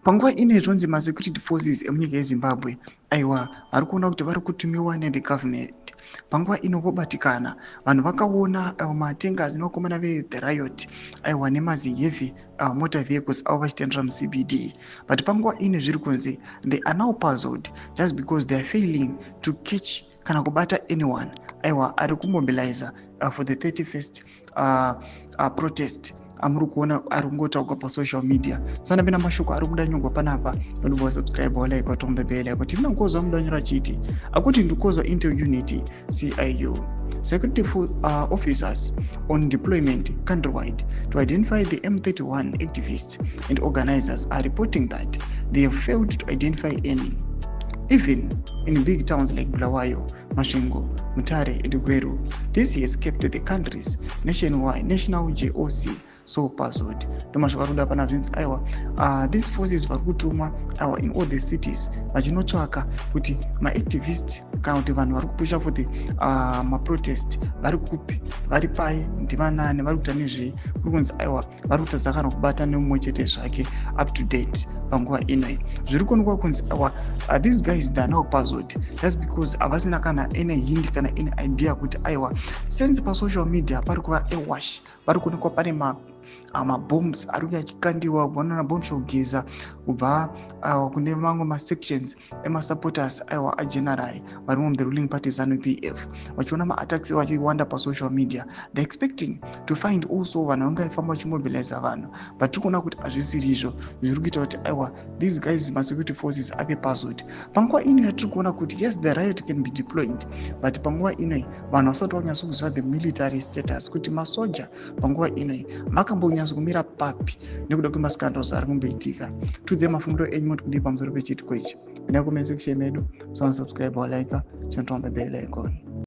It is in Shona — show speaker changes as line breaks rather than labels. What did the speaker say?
Panguva ine zvonzi security forces emunyika yeZimbabwe aiwa vari kuona kuti vari kutumiwa ne the government. Panguva ino vobatikana vanhu vakaona matengas nevakomana the riot aiwa nemazi motor vehicles avo vachitendera muCBD, but panguva ine zviri kunzi they are now puzzled just because they are failing to catch kana kubata anyone aiwa ari kumobilize for the 31st protest amuri kuona ari kungotaurwa pasocial media. Sana pena mashoko ari kudanyogwa panapa, ndoba subscribe wala ikatombe bele kuti mnangozwa mudanyora chiti akuti ndikozwa Intel Unity CIU security officers on deployment countrywide to identify the M31 activists and organizers are reporting that they have failed to identify any. Even in big towns like Bulawayo, Masvingo, Mutare, and Gweru, this has kept the country's national JOC so puzzled. Domashakaruda pana zvins aiwa these forces vari kutumwa aiwa in all the cities vachinotsvaka kuti maactivist kana kuti vanhu vari kupusha for the maprotest vari kupi, vari pai, ndivanani, vari kuita nezvei, kuri kunzi aiwa vari kutadza kana kubata nemumwe chete zvake up to date panguva inoi. Zviri kuonekwa kunzi aiwa these guys they are now puzzled just because havasina kana any hint kana any idea kuti aiwa since pasocial media pari kuva awash, pari kuonekwa pane mabombs ari kuya achikandiwa kubva nabomb shogeza kubva kune mamwe masections emasupporters aiwa ageneral vari from the ruling party ZANU-PF vachiona maattacks vachiwanda pasocial media. They're expecting to find also vanhu vangaifamba vachimobilize vanhu, but tiri kuona kuti hazvisiri izvo. Zviri kuita kuti aiwa these guys security forces ave puzzled. Panguva ino yatiri kuona kuti yes the riot can be deployed, but panguva inoi vanhu vasati vanyatsokuziva the military status kuti masoja panguva inoi makambonyatso kumira papi nekuda kwemaskandals ari kumboitika. Tudze mafungiro enyu moti kudii pamusoro pechitiko ichi. Kuna comment section medu, subscribe or like, turn on the bell icon.